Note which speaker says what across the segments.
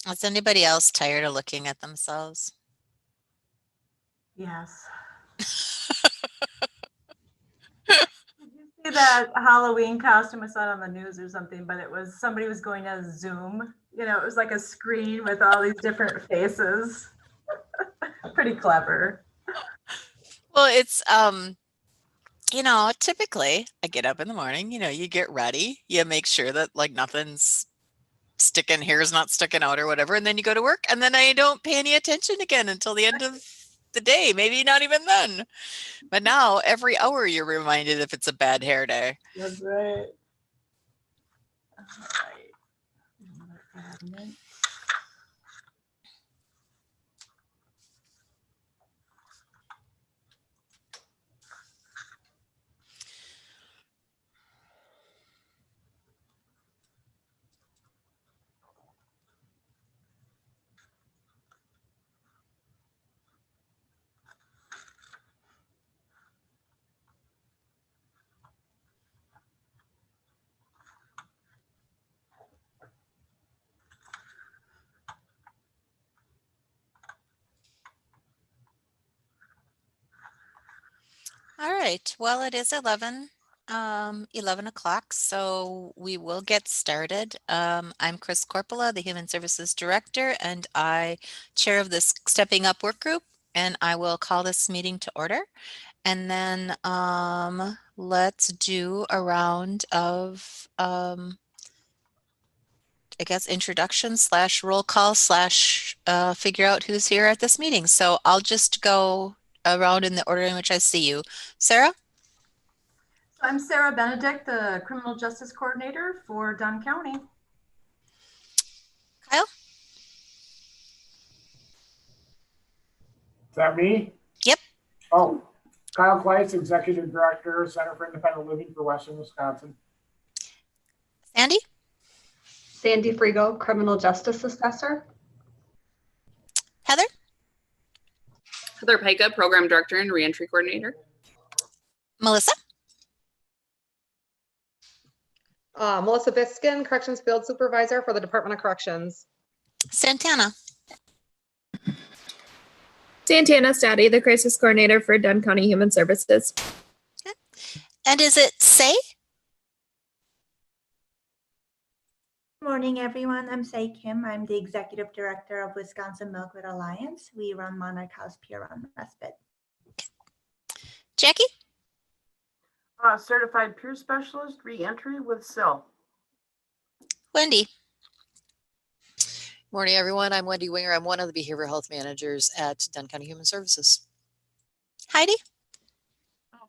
Speaker 1: Is anybody else tired of looking at themselves?
Speaker 2: Yes. Did you see that Halloween costume? I saw it on the news or something, but it was somebody was going as Zoom. You know, it was like a screen with all these different faces. Pretty clever.
Speaker 1: Well, it's typically I get up in the morning, you get ready, you make sure that like nothing's hair's not sticking out or whatever, and then you go to work, and then I don't pay any attention again until the end of the day, maybe not even then. But now every hour you're reminded if it's a bad hair day.
Speaker 2: That's right. All right. Another cabinet.
Speaker 1: All right, well, it is 11 o'clock, so we will get started. I'm Chris Corpola, the Human Services Director, and I chair of this Stepping Up work group, and I will call this meeting to order. And then let's do a round of, I guess, introduction / roll call / figure out who's here at this meeting. So I'll just go around in the order in which I see you. Sarah?
Speaker 2: So I'm Sarah Benedict, the Criminal Justice Coordinator for Dunn County.
Speaker 1: Kyle?
Speaker 3: Is that me?
Speaker 1: Yep.
Speaker 3: Oh, Kyle Kleitz, Executive Director, Center for Independent Living for Western Wisconsin.
Speaker 1: Sandy?
Speaker 4: Sandy Frigo, Criminal Justice Assessor.
Speaker 1: Heather?
Speaker 5: Heather Pica, Program Director and Reentry Coordinator.
Speaker 1: Melissa?
Speaker 6: Melissa Biskin, Corrections Field Supervisor for the Department of Corrections.
Speaker 1: Santana?
Speaker 7: Santana Stati, the Crisis Coordinator for Dunn County Human Services.
Speaker 1: Okay. And is it Say?
Speaker 8: Good morning, everyone. I'm Say Kim. I'm the Executive Director of Wisconsin Milkwood Alliance. We run Monarch House Pure Run Respite.
Speaker 1: Jackie?
Speaker 9: Certified Peer Specialist, Reentry with SIL.
Speaker 1: Wendy?
Speaker 10: Morning, everyone. I'm Wendy Winger. I'm one of the behavioral health managers at Dunn County Human Services.
Speaker 1: Heidi?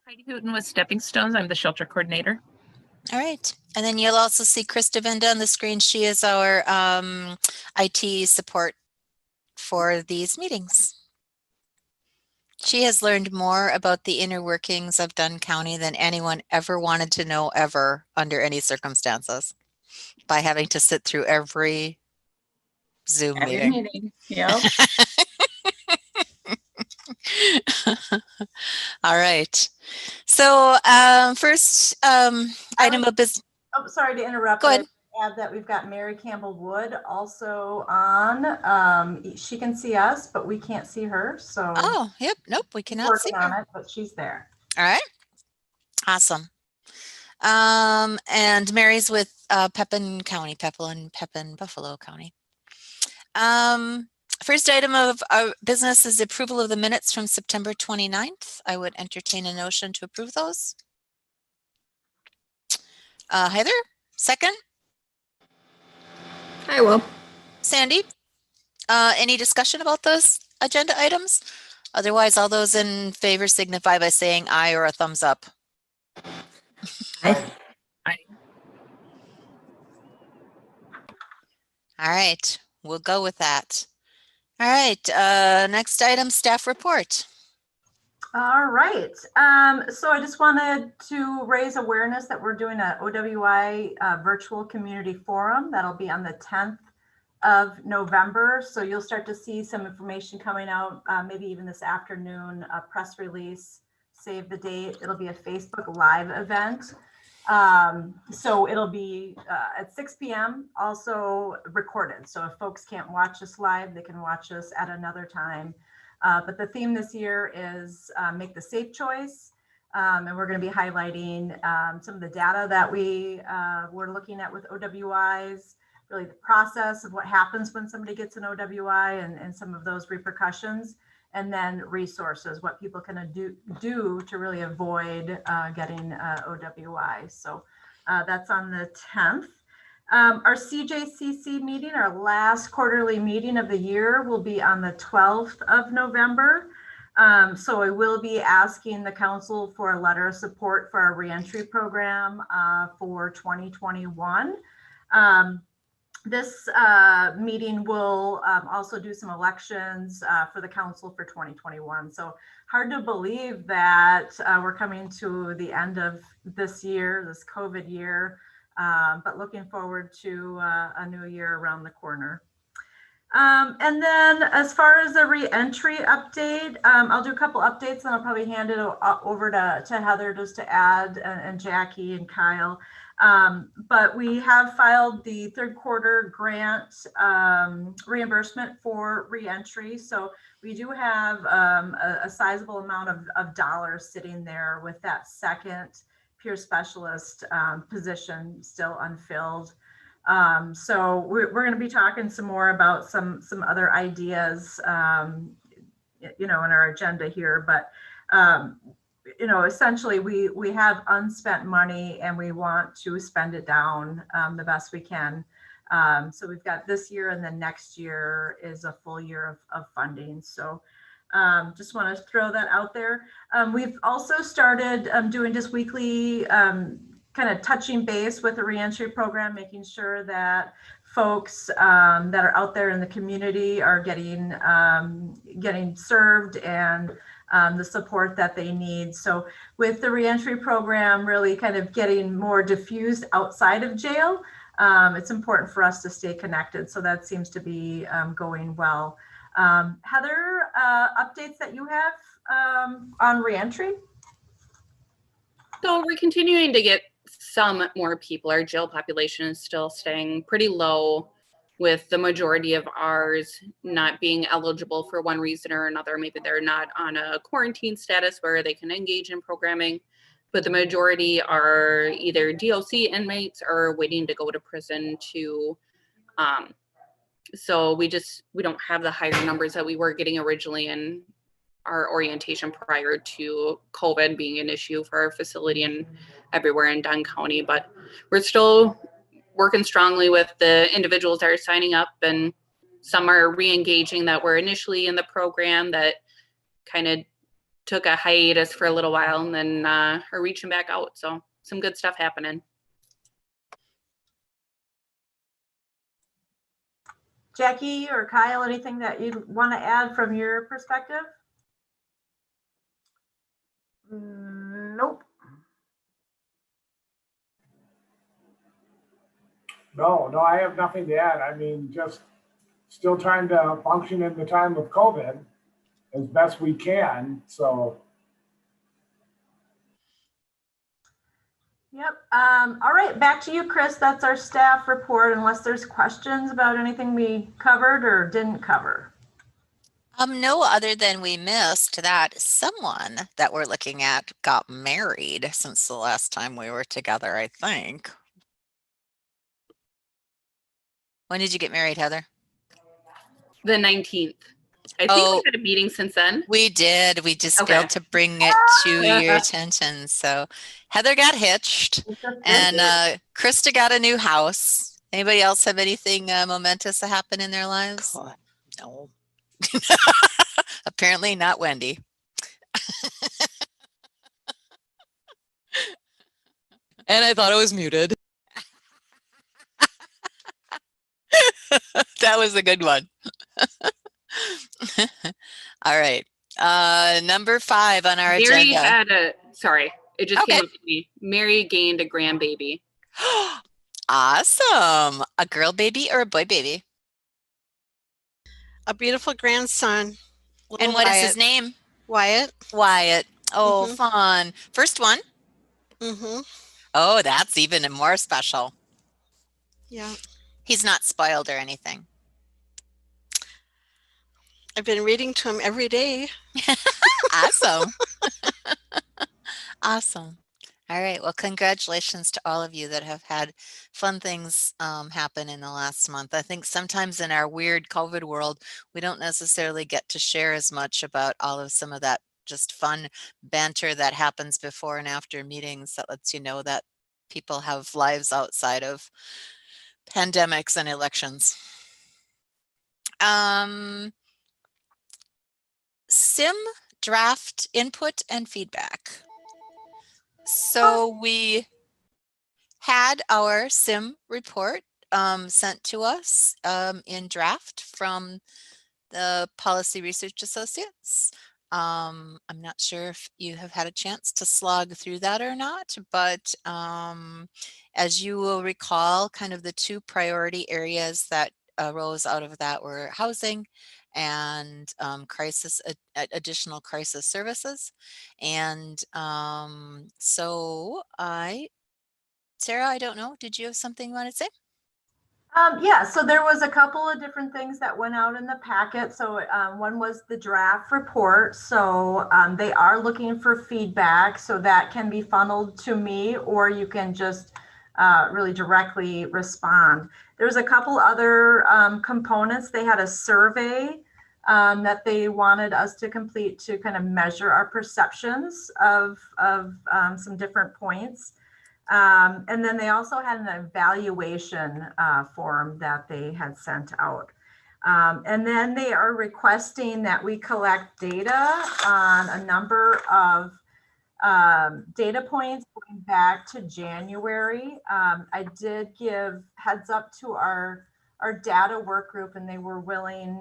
Speaker 11: Heidi Hooten with Stepping Stones. I'm the shelter coordinator.
Speaker 1: All right. And then you'll also see Chris DeVinda on the screen. She is our IT support for these meetings. She has learned more about the inner workings of Dunn County than anyone ever wanted to know ever under any circumstances by having to sit through every Zoom meeting.
Speaker 9: Yep.
Speaker 1: All right. So first item of business.
Speaker 2: Oh, sorry to interrupt.
Speaker 1: Go ahead.
Speaker 2: Add that we've got Mary Campbell Wood also on. She can see us, but we can't see her. So
Speaker 1: Yep. Nope. We cannot see
Speaker 2: working on
Speaker 1: her.
Speaker 2: it, but she's there.
Speaker 1: All right. Awesome. And Mary's with Pepin County, Pepin, Buffalo County. First item of our business is approval of the minutes from September 29th. I would entertain a motion to approve those. Heather, second.
Speaker 7: I will.
Speaker 1: Sandy, any discussion about those agenda items? Otherwise, all those in favor signify by saying aye or a thumbs up.
Speaker 9: Aye.
Speaker 1: All right, we'll go with that. All right, next item, staff report.
Speaker 2: All right. So I just wanted to raise awareness that we're doing an OWI virtual community forum. That'll be on the 10th of November. So you'll start to see some information coming out, maybe even this afternoon, a press release, save the date. It'll be a Facebook Live event. So it'll be at 6 p.m. also recorded. So if folks can't watch us live, they can watch us at another time. But the theme this year is make the safe choice. And we're going to be highlighting some of the data that we're looking at with OWIs, really the process of what happens when somebody gets an OWI and some of those repercussions, and then resources, what people can do to really avoid getting OWI. So that's on the 10th. Our CJCC meeting, our last quarterly meeting of the year, will be on the 12th of November. So I will be asking the council for a letter of support for our reentry program for 2021. This meeting will also do some elections for the council for 2021. So hard to believe that we're coming to the end of this year, this COVID year, but looking forward to a new year around the corner. And then as far as the re-entry update, I'll do a couple updates and I'll probably hand it over to Heather just to add, and Jackie and Kyle. But we have filed the third quarter grant reimbursement for re-entry. So we do have a sizable amount of dollars sitting there with that second peer specialist position still unfilled. So we're going to be talking some more about some other ideas, in our agenda here, but essentially we have unspent money and we want to spend it down the best we can. So we've got this year, and then next year is a full year of funding. So just want to throw that out there. We've also started doing just weekly kind of touching base with the reentry program, making sure that folks that are out there in the community are getting served and the support that they need. So with the reentry program really kind of getting more diffused outside of jail, it's important for us to stay connected. So that seems to be going well. Heather, updates that you have on reentry?
Speaker 5: So we're continuing to get some more people. Our jail population is still staying pretty low, with the majority of ours not being eligible for one reason or another. Maybe they're not on a quarantine status where they can engage in programming, but the majority are either DOC inmates or waiting to go to prison to, so we don't have the higher numbers that we were getting originally in our orientation prior to COVID being an issue for our facility and everywhere in Dunn County. But we're still working strongly with the individuals that are signing up, and some are re-engaging that were initially in the program that kind of took a hiatus for a little while and then are reaching back out. So some good stuff happening.
Speaker 2: Jackie or Kyle, anything that you'd want to add from your perspective?
Speaker 9: Nope.
Speaker 3: No, I have nothing to add. I mean, just still trying to function in the time of COVID as best we can. So.
Speaker 2: Yep. All right, back to you, Chris. That's our staff report, unless there's questions about anything we covered or didn't cover.
Speaker 1: No, other than we missed that someone that we're looking at got married since the last time we were together, I think. When did you get married, Heather?
Speaker 5: The 19th. I think we had a meeting since then.
Speaker 1: We did. We just failed to bring it to your attention. So Heather got hitched and Krista got a new house. Anybody else have anything momentous that happened in their lives?
Speaker 10: God, no.
Speaker 1: Apparently not Wendy.
Speaker 10: And I thought it was muted.
Speaker 1: That was a good one. All right. Number 5 on our
Speaker 5: Mary
Speaker 1: agenda.
Speaker 5: had it just came up to me. Mary gained a grandbaby.
Speaker 1: Awesome. A girl baby or a boy baby?
Speaker 12: A beautiful grandson.
Speaker 1: And what is his name?
Speaker 12: Wyatt.
Speaker 1: Wyatt. Oh, fun. First one? Oh, that's even more special.
Speaker 12: Yeah,
Speaker 1: He's not spoiled or anything.
Speaker 12: I've been reading to him every day.
Speaker 1: Awesome. Awesome. All right. Well, congratulations to all of you that have had fun things happen in the last month. I think sometimes in our weird COVID world, we don't necessarily get to share as much about all of some of that just fun banter that happens before and after meetings that lets you know that people have lives outside of pandemics and elections. SIM draft input and feedback. So we had our SIM report sent to us in draft from the Policy Research Associates. I'm not sure if you have had a chance to slog through that or not, but as you will recall, kind of the two priority areas that arose out of that were housing and additional crisis services. And so Sarah, I don't know, did you have something you want to say?
Speaker 2: Yeah, so there was a couple of different things that went out in the packet. So one was the draft report. So they are looking for feedback. So that can be funneled to me, or you can just really directly respond. There's a couple other components. They had a survey that they wanted us to complete to kind of measure our perceptions of some different points. And then they also had an evaluation form that they had sent out. And then they are requesting that we collect data on a number of data points going back to January. I did give heads up to our data work group, and they were willing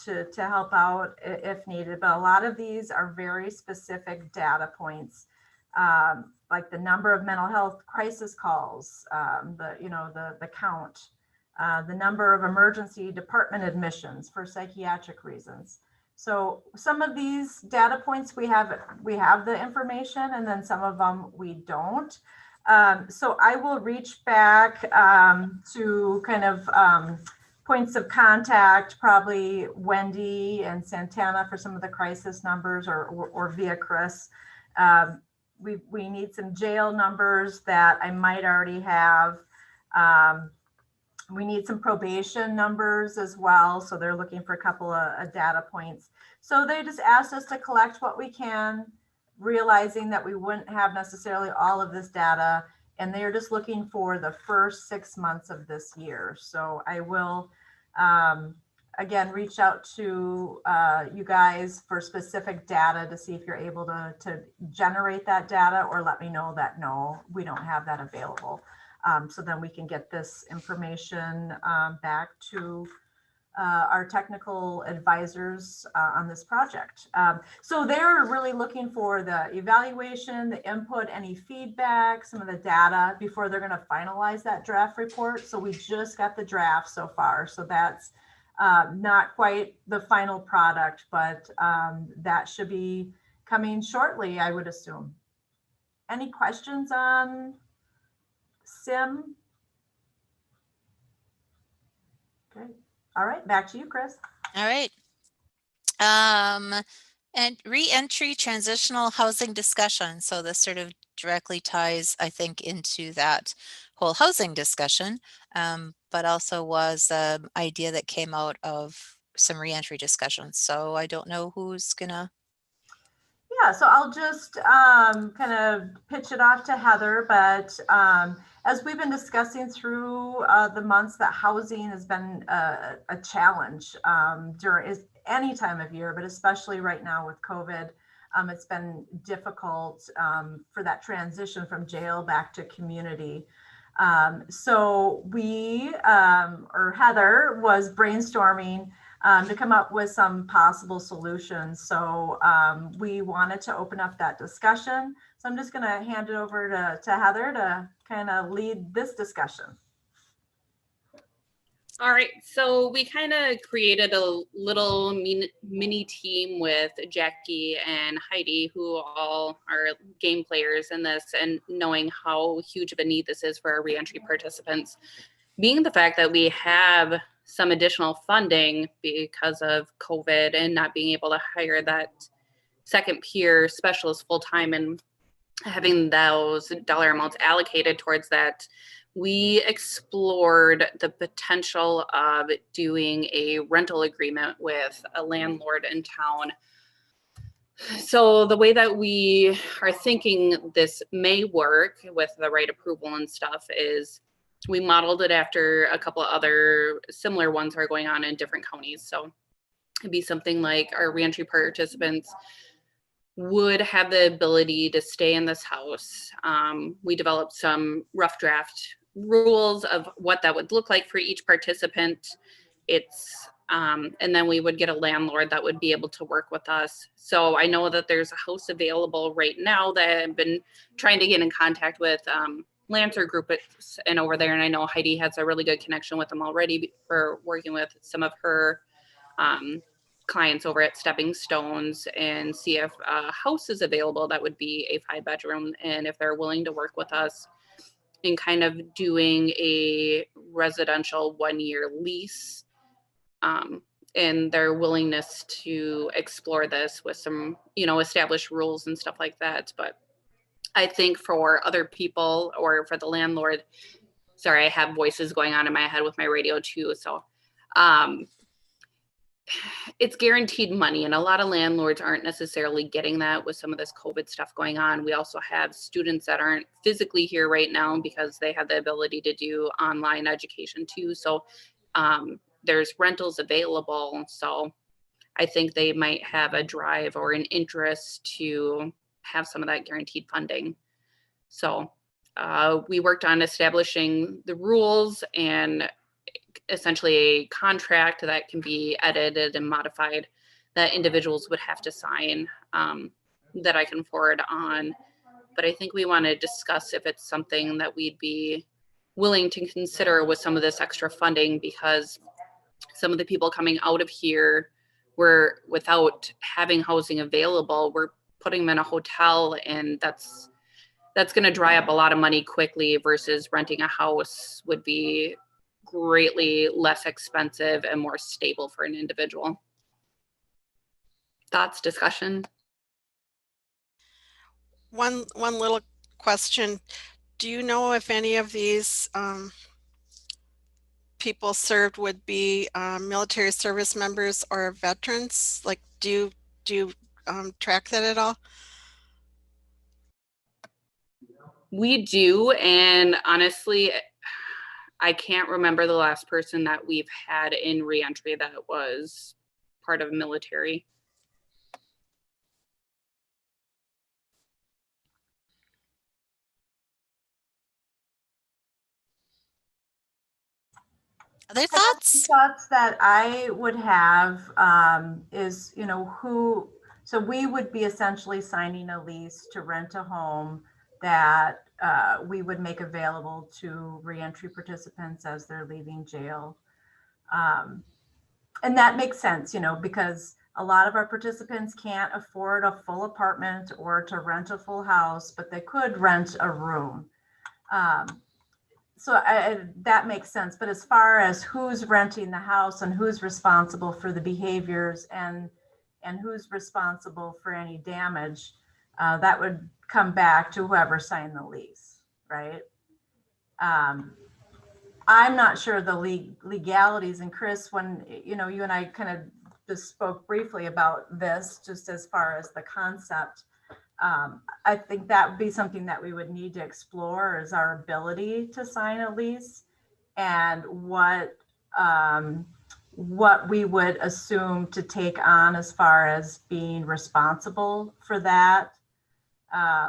Speaker 2: to help out if needed. But a lot of these are very specific data points. Like the number of mental health crisis calls, the count, the number of emergency department admissions for psychiatric reasons. So some of these data points we have the information, and then some of them we don't. So I will reach back to kind of points of contact, probably Wendy and Santana for some of the crisis numbers, or via Chris. We need some jail numbers that I might already have. We need some probation numbers as well. So they're looking for a couple of data points. So they just asked us to collect what we can, realizing that we wouldn't have necessarily all of this data. And they're just looking for the first 6 months of this year. So I will, again, reach out to you guys for specific data to see if you're able to generate that data, or let me know that no, we don't have that available. So then we can get this information back to our technical advisors on this project. So they're really looking for the evaluation, the input, any feedback, some of the data before they're going to finalize that draft report. So we just got the draft so far. So that's not quite the final product, but that should be coming shortly, I would assume. Any questions on SIM? Okay. All right, back to you, Chris.
Speaker 1: All right. And re-entry transitional housing discussion. So this sort of directly ties, I think, into that whole housing discussion, but also was an idea that came out of some re-entry discussions. So I don't know who's gonna.
Speaker 2: Yeah, so I'll just kind of pitch it off to Heather, but as we've been discussing through the months, that housing has been a challenge during any time of year, but especially right now with COVID. It's been difficult for that transition from jail back to community. So we, or Heather, was brainstorming to come up with some possible solutions. So we wanted to open up that discussion. So I'm just going to hand it over to Heather to kind of lead this discussion.
Speaker 5: All right, so we kind of created a little mini team with Jackie and Heidi, who all are game players in this, and knowing how huge of a need this is for our reentry participants. Being the fact that we have some additional funding because of COVID and not being able to hire that second peer specialist full-time and having those dollar amounts allocated towards that, we explored the potential of doing a rental agreement with a landlord in town. So the way that we are thinking this may work with the right approval and stuff is we modeled it after a couple of other similar ones are going on in different counties. So it'd be something like our reentry participants would have the ability to stay in this house. We developed some rough draft rules of what that would look like for each participant. And then we would get a landlord that would be able to work with us. So I know that there's a house available right now that I've been trying to get in contact with Lancer Group and over there. And I know Heidi has a really good connection with them already for working with some of her clients over at Stepping Stones, and see if a house is available that would be a 5-bedroom, and if they're willing to work with us in kind of doing a residential 1-year lease, and their willingness to explore this with some, established rules and stuff like that. But I think for other people or for the landlord, sorry, I have voices going on in my head with my radio too. So, it's guaranteed money, and a lot of landlords aren't necessarily getting that with some of this COVID stuff going on. We also have students that aren't physically here right now because they have the ability to do online education too. So there's rentals available. So I think they might have a drive or an interest to have some of that guaranteed funding. So we worked on establishing the rules and essentially a contract that can be edited and modified that individuals would have to sign, that I can forward on. But I think we want to discuss if it's something that we'd be willing to consider with some of this extra funding, because some of the people coming out of here were without having housing available, we're putting them in a hotel, and that's going to dry up a lot of money quickly versus renting a house would be greatly less expensive and more stable for an individual. Thoughts, discussion?
Speaker 12: One little question. Do you know if any of these people served would be military service members or veterans? Like, do you track that at all?
Speaker 5: We do, and honestly, I can't remember the last person that we've had in reentry that was part of military.
Speaker 1: Other thoughts?
Speaker 2: Thoughts that I would have is, so we would be essentially signing a lease to rent a home that we would make available to reentry participants as they're leaving jail. And that makes sense, because a lot of our participants can't afford a full apartment or to rent a full house, but they could rent a room. So that makes sense. But as far as who's renting the house and who's responsible for the behaviors and who's responsible for any damage, that would come back to whoever signed the lease, right? I'm not sure the legalities. And Chris, when you and I kind of just spoke briefly about this, just as far as the concept, I think that would be something that we would need to explore, is our ability to sign a lease and what we would assume to take on as far as being responsible for that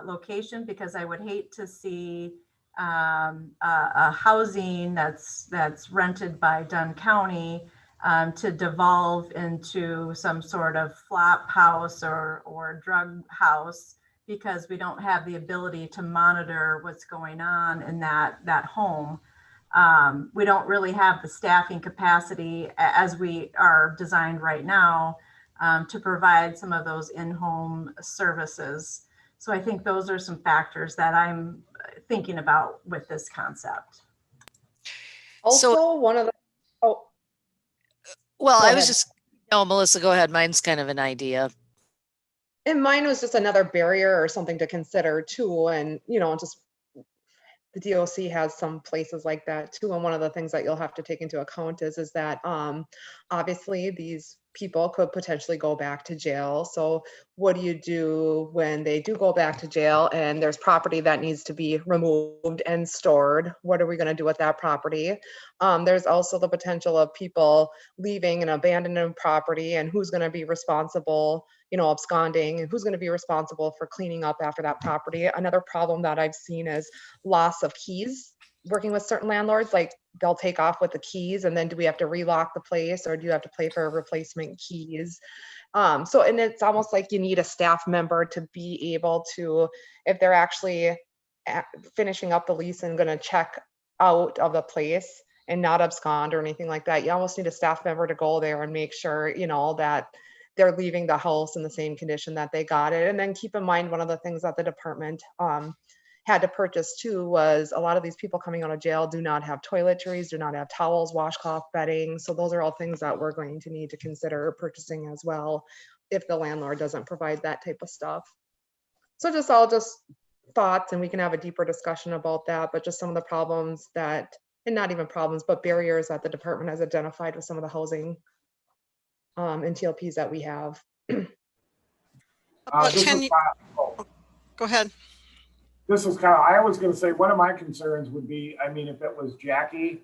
Speaker 2: location, because I would hate to see a housing that's rented by Dunn County to devolve into some sort of flop house or drug house, because we don't have the ability to monitor what's going on in that home. We don't really have the staffing capacity as we are designed right now to provide some of those in-home services. So I think those are some factors that I'm thinking about with this concept.
Speaker 6: Also, one of the, oh,
Speaker 10: Well,
Speaker 6: Go
Speaker 10: I was
Speaker 6: ahead.
Speaker 10: just, no, Melissa, go ahead. Mine's kind of an idea.
Speaker 6: and mine was just another barrier or something to consider too. And, just the DOC has some places like that too. And one of the things that you'll have to take into account is that obviously these people could potentially go back to jail. So what do you do when they do go back to jail and there's property that needs to be removed and stored? What are we going to do with that property? There's also the potential of people leaving and abandoning property, and who's going to be responsible, absconding, and who's going to be responsible for cleaning up after that property. Another problem that I've seen is loss of keys. Working with certain landlords, like they'll take off with the keys, and then do we have to relock the place, or do you have to pay for replacement keys? And it's almost like you need a staff member to be able to, if they're actually finishing up the lease and going to check out of the place and not abscond or anything like that, you almost need a staff member to go there and make sure, that they're leaving the house in the same condition that they got it. And then keep in mind, one of the things that the department had to purchase too was a lot of these people coming out of jail do not have toiletries, do not have towels, washcloth, bedding. So those are all things that we're going to need to consider purchasing as well if the landlord doesn't provide that type of stuff. So just thoughts, and we can have a deeper discussion about that, but just some of the problems that, and not even problems, but barriers that the department has identified with some of the housing and TLPs that we have.
Speaker 12: About
Speaker 3: This
Speaker 12: 10
Speaker 3: is
Speaker 12: Go ahead.
Speaker 3: This is kind of, I was going to say, one of my concerns would be, I mean, if it was Jackie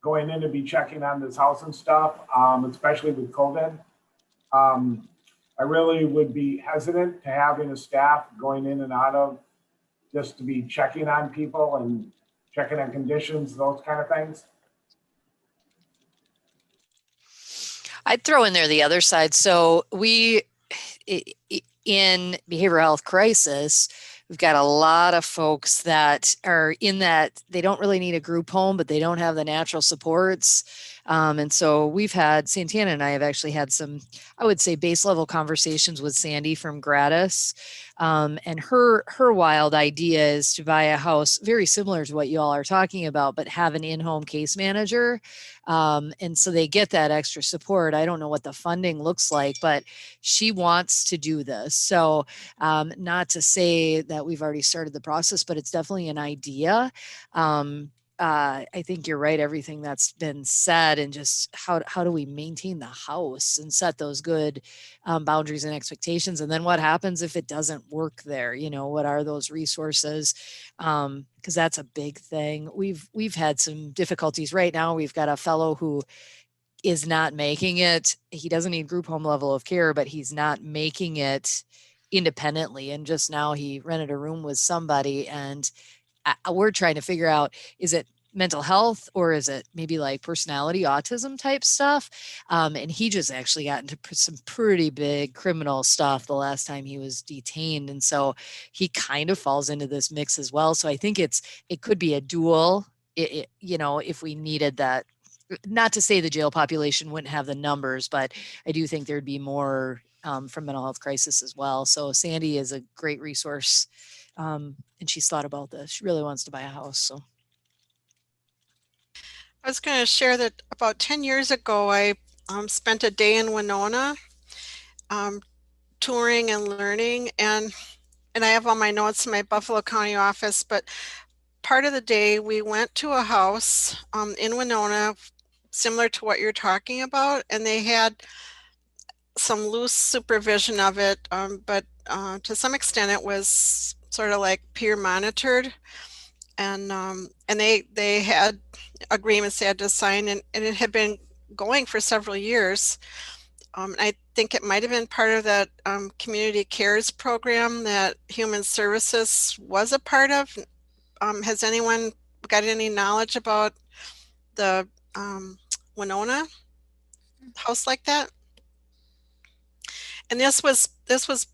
Speaker 3: going in to be checking on this house and stuff, especially with COVID, I really would be hesitant to having a staff going in and out of just to be checking on people and checking on conditions, those kind of things.
Speaker 10: I'd throw in there the other side. So we, in behavioral health crisis, we've got a lot of folks that are in that they don't really need a group home, but they don't have the natural supports. And so we've had, Santana and I have actually had some, I would say, base level conversations with Sandy from Gratis. And her wild idea is to buy a house very similar to what you all are talking about, but have an in-home case manager. And so they get that extra support. I don't know what the funding looks like, but she wants to do this. So not to say that we've already started the process, but it's definitely an idea. I think you're right, everything that's been said, and just how do we maintain the house and set those good boundaries and expectations. And then what happens if it doesn't work there? What are those resources? Because that's a big thing. We've had some difficulties right now. We've got a fellow who is not making it. He doesn't need group home level of care, but he's not making it independently. And just now he rented a room with somebody, and we're trying to figure out, is it mental health or is it maybe like personality autism type stuff? And he just actually got into some pretty big criminal stuff the last time he was detained. And so he kind of falls into this mix as well. So I think it could be a dual, if we needed that. Not to say the jail population wouldn't have the numbers, but I do think there'd be more from mental health crisis as well. So Sandy is a great resource. And she's thought about this. She really wants to buy a house. So
Speaker 12: I was going to share that about 10 years ago, I spent a day in Winona touring and learning, and I have all my notes in my Buffalo County office, but part of the day we went to a house in Winona, similar to what you're talking about, and they had some loose supervision of it, but to some extent it was sort of like peer monitored, and they had agreements they had to sign, and it had been going for several years. I think it might have been part of that community cares program that Human Services was a part of. Has anyone got any knowledge about the Winona house like that? And this was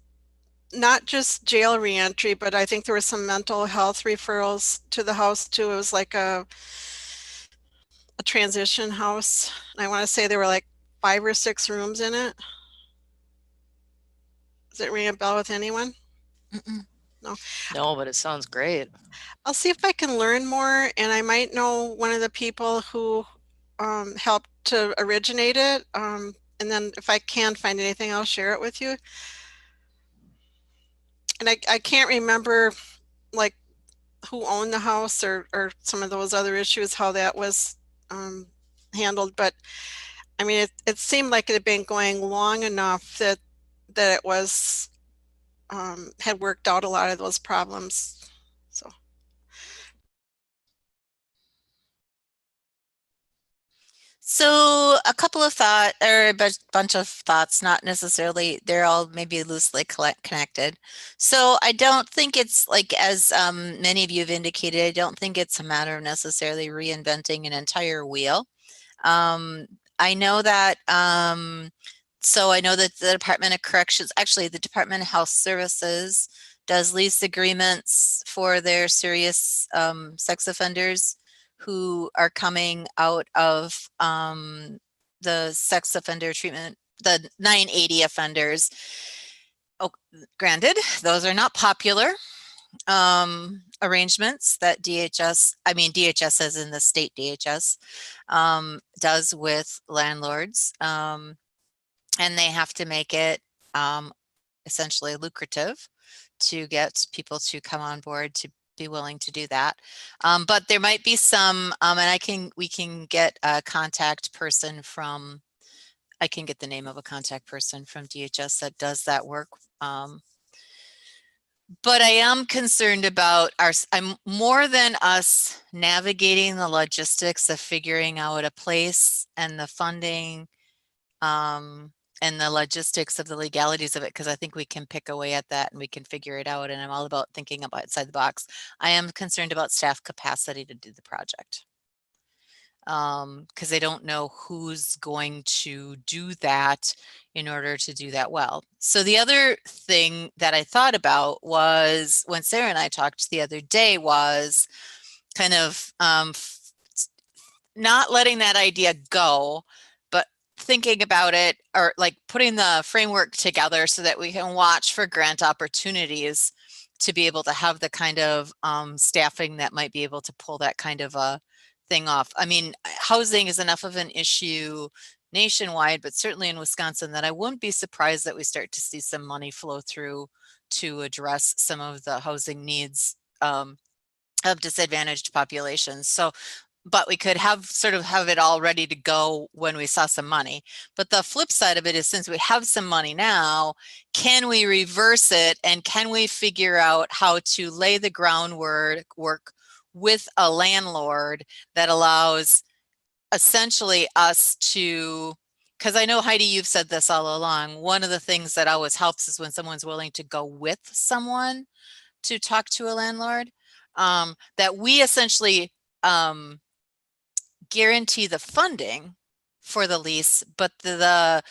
Speaker 12: not just jail reentry, but I think there were some mental health referrals to the house too. It was like a transition house. I want to say there were like 5 or 6 rooms in it. Does it ring a bell with anyone?
Speaker 1: Mm-mm.
Speaker 10: No, but it sounds great.
Speaker 12: I'll see if I can learn more, and I might know one of the people who helped to originate it. And then if I can find anything, I'll share it with you. And I can't remember like who owned the house or some of those other issues, how that was handled. But I mean, it seemed like it had been going long enough that it was had worked out a lot of those problems. So.
Speaker 1: So a couple of thoughts, or a bunch of thoughts, not necessarily, they're all maybe loosely connected. So I don't think it's like, as many of you have indicated, I don't think it's a matter of necessarily reinventing an entire wheel. I know that, so I know that the Department of Corrections, actually the Department of Health Services does lease agreements for their serious sex offenders who are coming out of the sex offender treatment, the 980 offenders. Oh, granted, those are not popular arrangements that DHS as in the state DHS does with landlords, and they have to make it essentially lucrative to get people to come on board to be willing to do that. But there might be some, and we can get a contact person from, I can get the name of a contact person from DHS that does that work. But I am concerned about I'm more than us navigating the logistics of figuring out a place and the funding, and the logistics of the legalities of it, because I think we can pick away at that and we can figure it out. And I'm all about thinking about outside the box. I am concerned about staff capacity to do the project, because I don't know who's going to do that in order to do that well. So the other thing that I thought about was, when Sarah and I talked the other day, was kind of not letting that idea go, but thinking about it, or like putting the framework together so that we can watch for grant opportunities to be able to have the kind of staffing that might be able to pull that kind of a thing off. I mean, housing is enough of an issue nationwide, but certainly in Wisconsin, that I wouldn't be surprised that we start to see some money flow through to address some of the housing needs of disadvantaged populations. So, but we could have it all ready to go when we saw some money. But the flip side of it is, since we have some money now, can we reverse it, and can we figure out how to lay the groundwork with a landlord that allows essentially us to, because I know, Heidi, you've said this all along, one of the things that always helps is when someone's willing to go with someone to talk to a landlord, that we essentially guarantee the funding for the lease, but the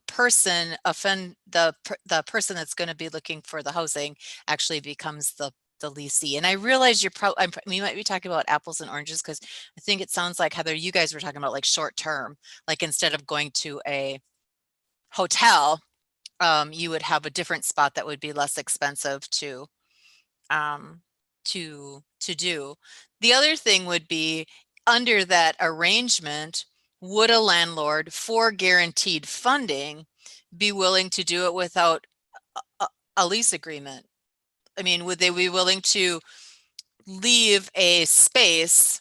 Speaker 1: person that's going to be looking for the housing actually becomes the leasee. And I realize we might be talking about apples and oranges, because I think it sounds like, Heather, you guys were talking about like short term, like instead of going to a hotel, you would have a different spot that would be less expensive to do. The other thing would be, under that arrangement, would a landlord, for guaranteed funding, be willing to do it without a lease agreement? I mean, would they be willing to leave a space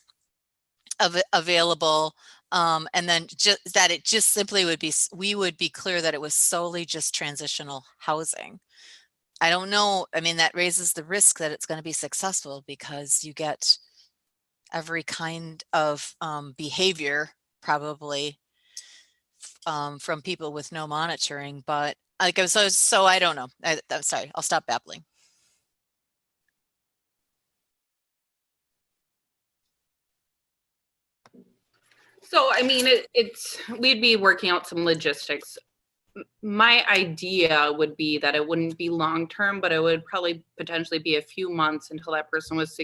Speaker 1: available, and then just that it just simply would be, we would be clear that it was solely just transitional housing? I don't know. I mean, that raises the risk that it's going to be successful, because you get every kind of behavior probably from people with no monitoring. But like, so I don't know. I'm sorry, I'll stop babbling.
Speaker 5: So, I mean, we'd be working out some logistics. My idea would be that it wouldn't be long-term, but it would probably potentially be a few months until that person was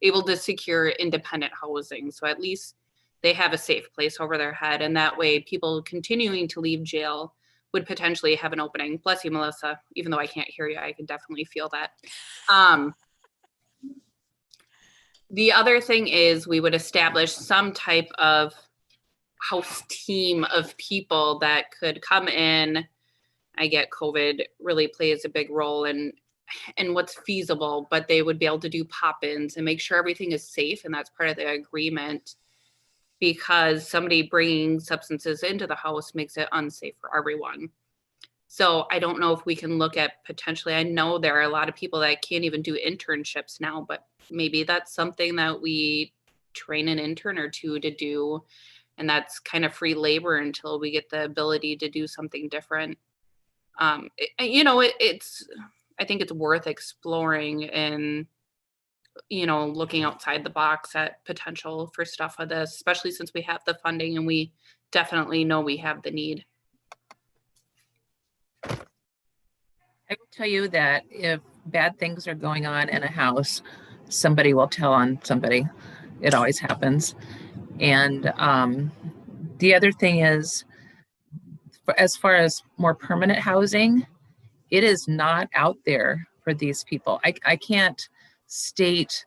Speaker 5: able to secure independent housing. So at least they have a safe place over their head. And that way people continuing to leave jail would potentially have an opening. Bless you, Melissa. Even though I can't hear you, I can definitely feel that. The other thing is we would establish some type of house team of people that could come in. I get COVID really plays a big role in what's feasible, but they would be able to do pop-ins and make sure everything is safe. And that's part of the agreement, because somebody bringing substances into the house makes it unsafe for everyone. So I don't know if we can look at potentially, I know there are a lot of people that can't even do internships now, but maybe that's something that we train an intern or two to do. And that's kind of free labor until we get the ability to do something different. It's, I think it's worth exploring and, looking outside the box at potential for stuff like this, especially since we have the funding and we definitely know we have the need.
Speaker 11: I will tell you that if bad things are going on in a house, somebody will tell on somebody. It always happens. And the other thing is, as far as more permanent housing, it is not out there for these people. I can't state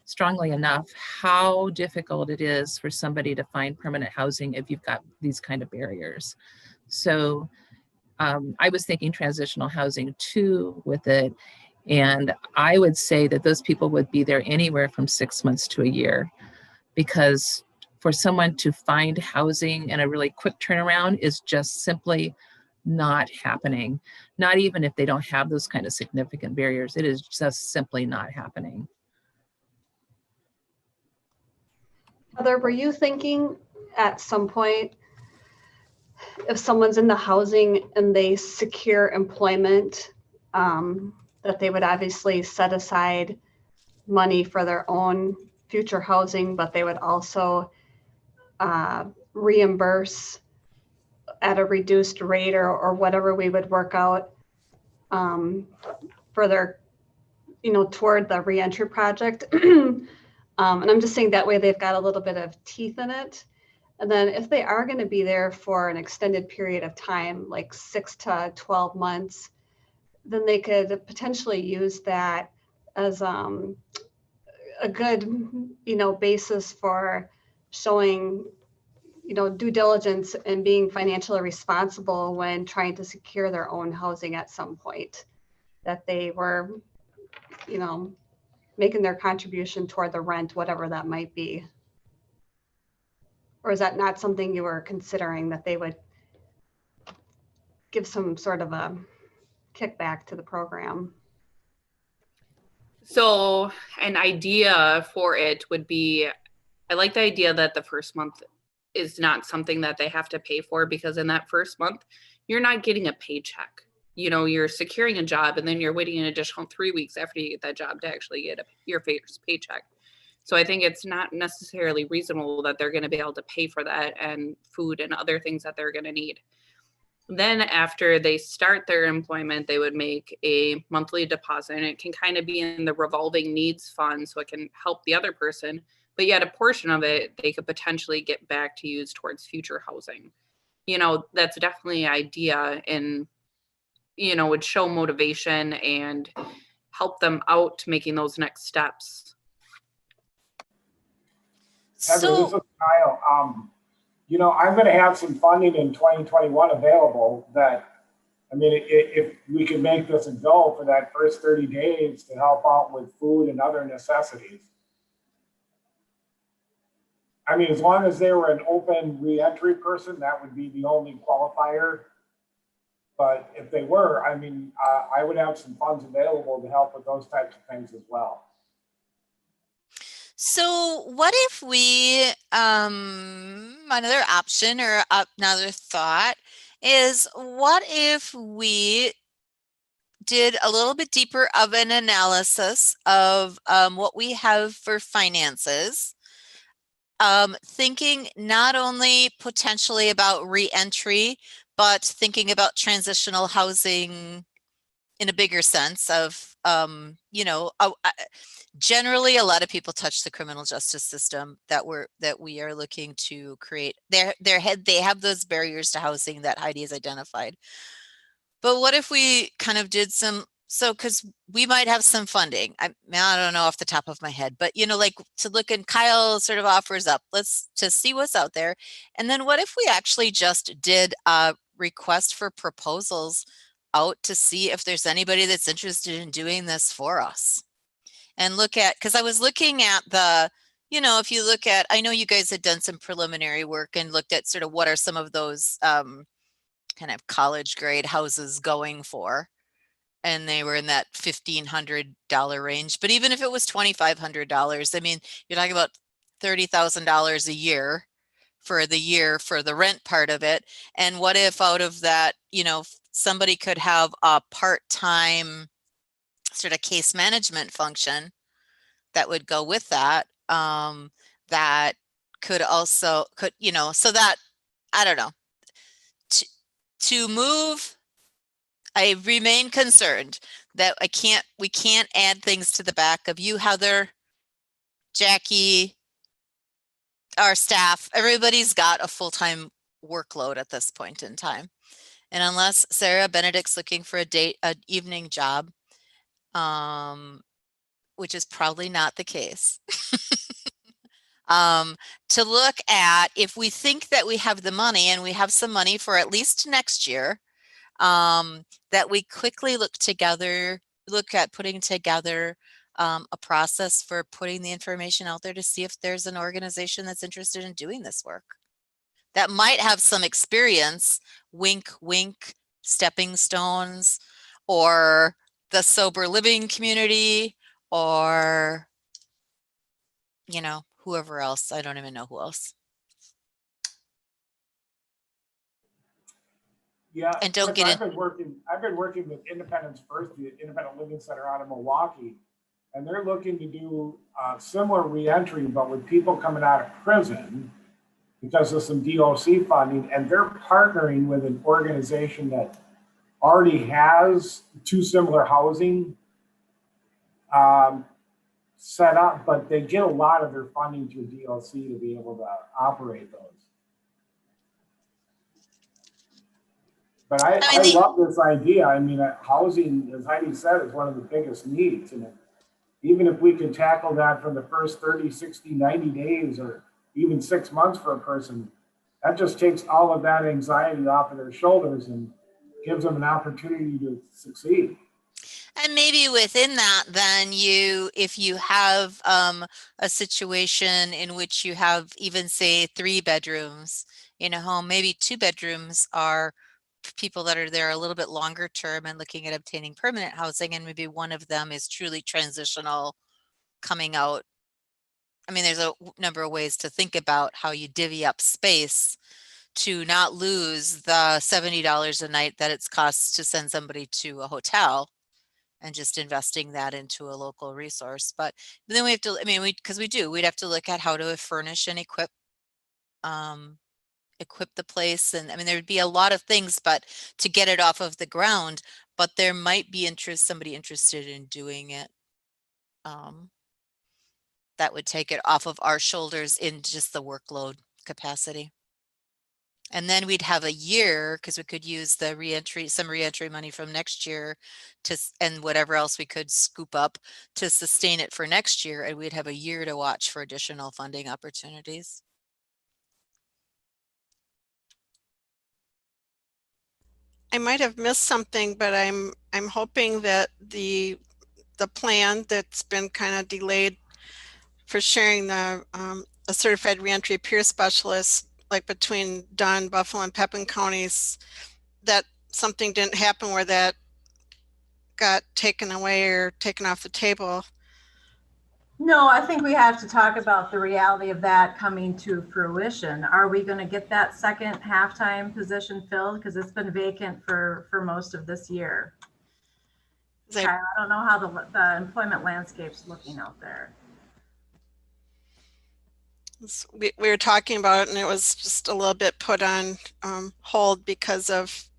Speaker 11: strongly enough, how difficult it is for somebody to find permanent housing if you've got these kind of barriers. So I was thinking transitional housing too with it. And I would say that those people would be there anywhere from 6 months to a year, because for someone to find housing in a really quick turnaround is just simply not happening. Not even if they don't have those kind of significant barriers, it is just simply not happening.
Speaker 4: Heather, were you thinking at some point, if someone's in the housing and they secure employment, that they would obviously set aside money for their own future housing, but they would also reimburse at a reduced rate or whatever we would work out for their, toward the reentry project. And I'm just saying that way they've got a little bit of teeth in it. And then if they are going to be there for an extended period of time, like 6 to 12 months, then they could potentially use that as a good, basis for showing, due diligence and being financially responsible when trying to secure their own housing at some point, that they were, making their contribution toward the rent, whatever that might be. Or is that not something you were considering, that they would give some sort of a kickback to the program?
Speaker 5: So an idea for it would be, I like the idea that the first month is not something that they have to pay for, because in that first month, you're not getting a paycheck. You're securing a job and then you're waiting an additional 3 weeks after you get that job to actually get your first paycheck. So I think it's not necessarily reasonable that they're going to be able to pay for that and food and other things that they're going to need. Then after they start their employment, they would make a monthly deposit, and it can kind of be in the revolving needs fund, so it can help the other person, but yet a portion of it they could potentially get back to use towards future housing. That's definitely an idea, and would show motivation and help them out making those next steps.
Speaker 3: Heather, this is Kyle. I'm going to have some funding in 2021 available that, if we could make this a go for that first 30 days to help out with food and other necessities. As long as they were an open reentry person, that would be the only qualifier. But if they were, I would have some funds available to help with those types of things as well.
Speaker 1: So what if we, another option or another thought is, what if we did a little bit deeper of an analysis of what we have for finances, thinking not only potentially about reentry, but thinking about transitional housing in a bigger sense of you know, generally a lot of people touch the criminal justice system that we are looking to create. They have those barriers to housing that Heidi has identified. But what if we kind of did because we might have some funding. I don't know off the top of my head, but you know, like to look, and Kyle sort of offers up, to see what's out there. And then what if we actually just did a request for proposals out to see if there's anybody that's interested in doing this for us? And because I was looking at if you look at, I know you guys had done some preliminary work and looked at sort of what are some of those kind of college grade houses going for. And they were in that $1,500 range. But even if it was $2,500, I mean, you're talking about $30,000 a year for the rent part of it. And what if out of that, you know, somebody could have a part-time sort of case management function that would go with that, that could also, you know, so that, I don't know, to move, I remain concerned that we can't add things to the back of you, Heather, Jackie, our staff. Everybody's got a full-time workload at this point in time. And unless Sarah Benedict's looking for an evening job, which is probably not the case, to look at if we think that we have the money, and we have some money for at least next year, that we quickly look at putting together a process for putting the information out there to see if there's an organization that's interested in doing this work that might have some experience, wink, wink, stepping stones, or the sober living community, or, you know, whoever else. I don't even know who else.
Speaker 3: Yeah,
Speaker 1: And don't get
Speaker 3: I've been working with Independence First, the Independent Living Center out of Milwaukee, and they're looking to do similar reentry, but with people coming out of prison because of some DOC funding, and they're partnering with an organization that already has two similar housing set up, but they get a lot of their funding through DOC to be able to operate those. But I love this idea. I mean, housing, as Heidi said, is one of the biggest needs. And even if we could tackle that from the first 30, 60, 90 days, or even 6 months for a person, that just takes all of that anxiety off of their shoulders and gives them an opportunity to succeed.
Speaker 1: And maybe within that, then if you have a situation in which you have even, say, 3 bedrooms in a home, maybe 2 bedrooms are people that are there a little bit longer term and looking at obtaining permanent housing, and maybe one of them is truly transitional coming out. I mean, there's a number of ways to think about how you divvy up space to not lose the $70 a night that it's costs to send somebody to a hotel, and just investing that into a local resource. But then we have to, I mean, we'd have to look at how to furnish and equip the place. And I mean, there would be a lot of things, but to get it off of the ground, but there might be somebody interested in doing it. That would take it off of our shoulders in just the workload capacity. And then we'd have a year, because we could use the some reentry money from next year and whatever else we could scoop up to sustain it for next year. And we'd have a year to watch for additional funding opportunities.
Speaker 12: I might have missed something, but I'm hoping that the plan that's been kind of delayed for sharing the a certified reentry peer specialist, like between Dunn, Buffalo, and Pepin counties, that something didn't happen where that got taken away or taken off the table.
Speaker 2: No, I think we have to talk about the reality of that coming to fruition. Are we going to get that second halftime position filled? Because it's been vacant for most of this year. I don't know how the employment landscape's looking out there.
Speaker 12: We were talking about it, and it was just a little bit put on hold because of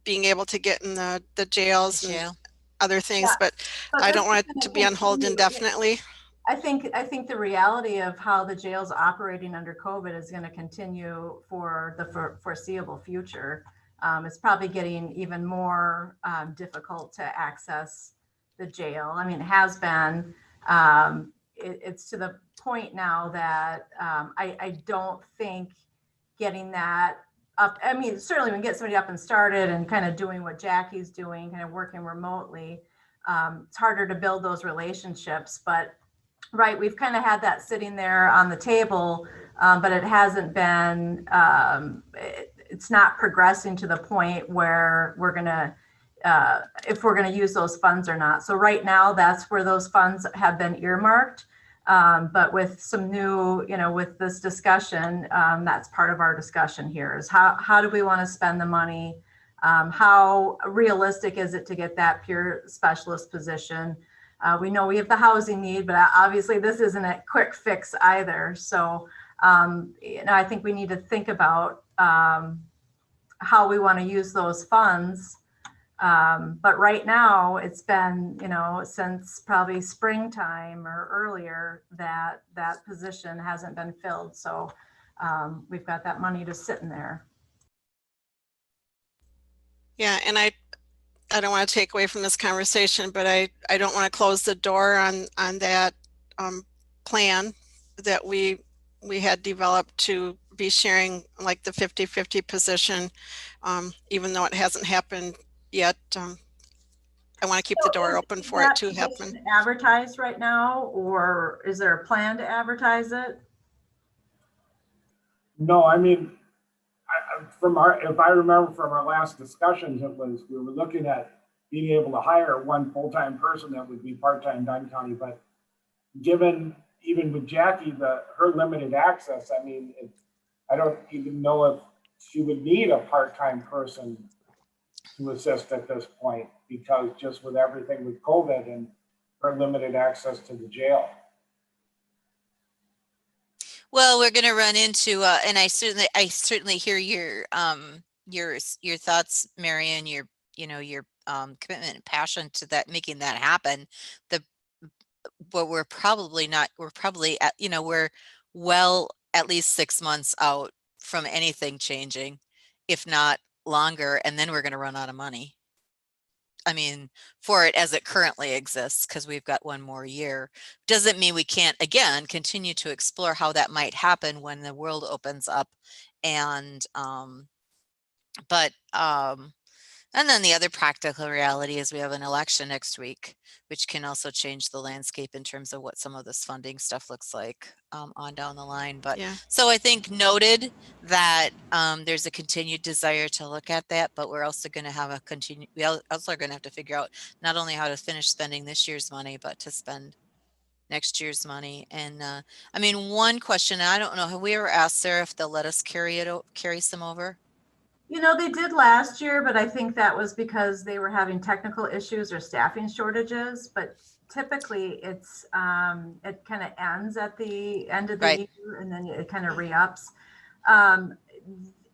Speaker 12: being able to get in the jails.
Speaker 1: Jail.
Speaker 12: other things,
Speaker 2: Yeah,
Speaker 12: but
Speaker 2: but
Speaker 12: I
Speaker 2: this
Speaker 12: don't
Speaker 2: is
Speaker 12: want it
Speaker 2: gonna
Speaker 12: to be on hold
Speaker 2: continue.
Speaker 12: indefinitely.
Speaker 2: I think the reality of how the jail's operating under COVID is going to continue for the foreseeable future. It's probably getting even more difficult to access the jail. I mean, it has been. It's to the point now that I don't think getting that up. I mean, certainly we can get somebody up and started and kind of doing what Jackie's doing, kind of working remotely. It's harder to build those relationships, but right, we've kind of had that sitting there on the table, but it hasn't been, it's not progressing to the point where we're going to, if we're going to use those funds or not. So right now, that's where those funds have been earmarked. But with some new, with this discussion, that's part of our discussion here is how do we want to spend the money? How realistic is it to get that peer specialist position? We know we have the housing need, but obviously this isn't a quick fix either. So, I think we need to think about how we want to use those funds. But right now it's been, since probably springtime or earlier that position hasn't been filled. So we've got that money just sitting there.
Speaker 12: Yeah, and I don't want to take away from this conversation, but I don't want to close the door on that plan that we had developed to be sharing like the 50-50 position, even though it hasn't happened yet. I want to keep the door open for it to happen.
Speaker 2: Advertised right now, or is there a plan to advertise it?
Speaker 3: No, I mean, if I remember from our last discussions, it was, we were looking at being able to hire one full-time person that would be part-time Dunn County, but given, even with Jackie, her limited access, I mean, I don't even know if she would need a part-time person to assist at this point, because just with everything with COVID and her limited access to the jail.
Speaker 1: Well, we're going to run into, and I certainly hear your thoughts, Marion, your commitment and passion to that, making that happen. But we're probably at, we're well at least 6 months out from anything changing, if not longer, and then we're going to run out of money. I mean, for it as it currently exists, because we've got one more year. Doesn't mean we can't, again, continue to explore how that might happen when the world opens up. And, and then the other practical reality is we have an election next week, which can also change the landscape in terms of what some of this funding stuff looks like on down the line. But
Speaker 12: yeah.
Speaker 1: So I think noted that there's a continued desire to look at that, but we're also going to have we also are going to have to figure out not only how to finish spending this year's money, but to spend next year's money. And I mean, one question, I don't know, have we ever asked Sarah if they'll let us carry some over?
Speaker 2: They did last year, but I think that was because they were having technical issues or staffing shortages. But typically it's it kind of ends at the end of the year, and then it kind of re-ups.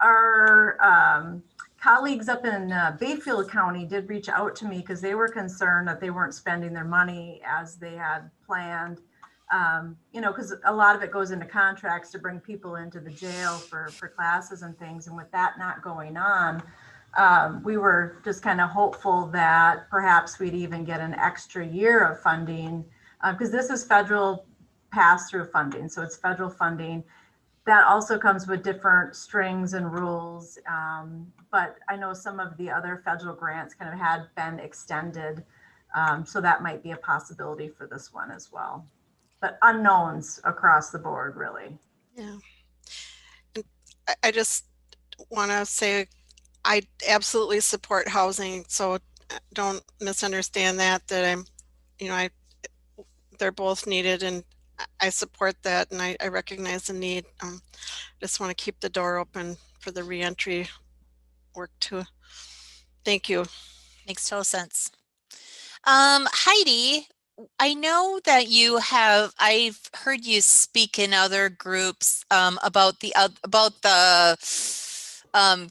Speaker 2: Our colleagues up in Bayfield County did reach out to me because they were concerned that they weren't spending their money as they had planned. Because a lot of it goes into contracts to bring people into the jail for classes and things. And with that not going on, we were just kind of hopeful that perhaps we'd even get an extra year of funding, because this is federal pass-through funding. So it's federal funding. That also comes with different strings and rules. But I know some of the other federal grants kind of had been extended. So that might be a possibility for this one as well. But unknowns across the board, really.
Speaker 12: Yeah. I just want to say I absolutely support housing. So don't misunderstand that I'm, they're both needed, and I support that, and I recognize the need. Just want to keep the door open for the reentry work too. Thank you.
Speaker 1: Makes total sense. Heidi, I know that I've heard you speak in other groups about the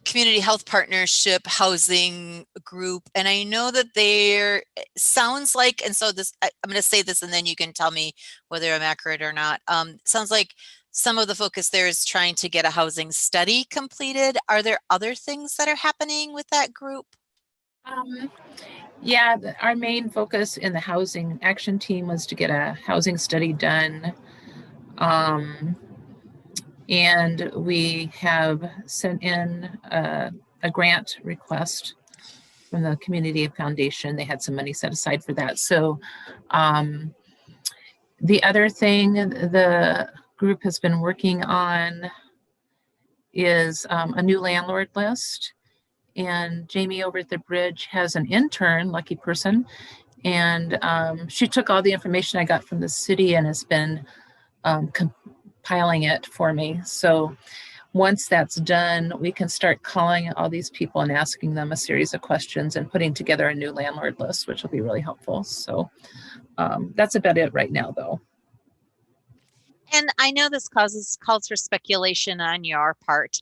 Speaker 1: Community Health Partnership Housing Group. And I know that there sounds like, and so this, I'm going to say this and then you can tell me whether I'm accurate or not. Sounds like some of the focus there is trying to get a housing study completed. Are there other things that are happening with that group?
Speaker 11: Yeah, our main focus in the housing action team was to get a housing study done. And we have sent in a grant request from the Community Foundation. They had some money set aside for that. So the other thing the group has been working on is a new landlord list. And Jamie over at the bridge has an intern, lucky person. And she took all the information I got from the city and has been compiling it for me. So once that's done, we can start calling all these people and asking them a series of questions and putting together a new landlord list, which will be really helpful. So that's about it right now, though.
Speaker 1: And I know this calls for speculation on your part,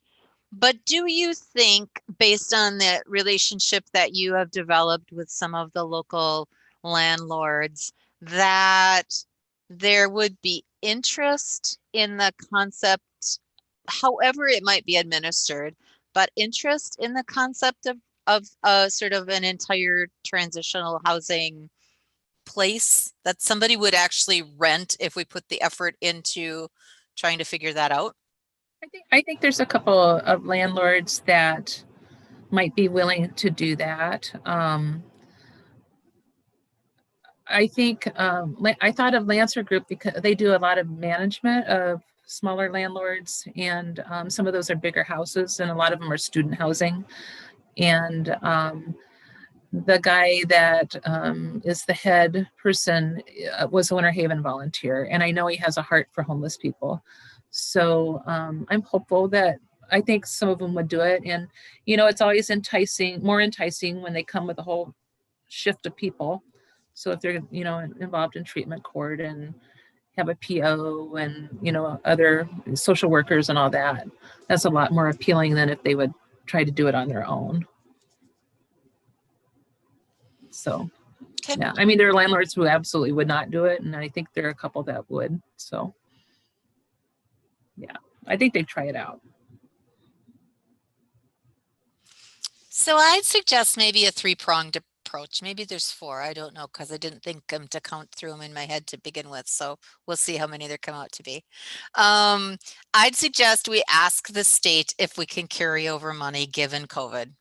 Speaker 1: but do you think, based on the relationship that you have developed with some of the local landlords, that there would be interest in the concept, however it might be administered, but interest in the concept of sort of an entire transitional housing place that somebody would actually rent if we put the effort into trying to figure that out?
Speaker 11: I think there's a couple of landlords that might be willing to do that. I think I thought of Lancer Group because they do a lot of management of smaller landlords, and some of those are bigger houses, and a lot of them are student housing. And the guy that is the head person was a Winter Haven volunteer, and I know he has a heart for homeless people. So I'm hopeful that I think some of them would do it. And, you know, it's always more enticing when they come with a whole shift of people. So if they're, you know, involved in treatment court and have a PO and, you know, other social workers and all that, that's a lot more appealing than if they would try to do it on their own. So,
Speaker 1: Okay.
Speaker 11: yeah, I mean, there are landlords who absolutely would not do it. And I think there are a couple that would. So, yeah, I think they'd try it out.
Speaker 1: So I'd suggest maybe a three-pronged approach. Maybe there's four. I don't know, because I didn't think to count through them in my head to begin with. So we'll see how many there come out to be. I'd suggest we ask the state if we can carry over money given COVID,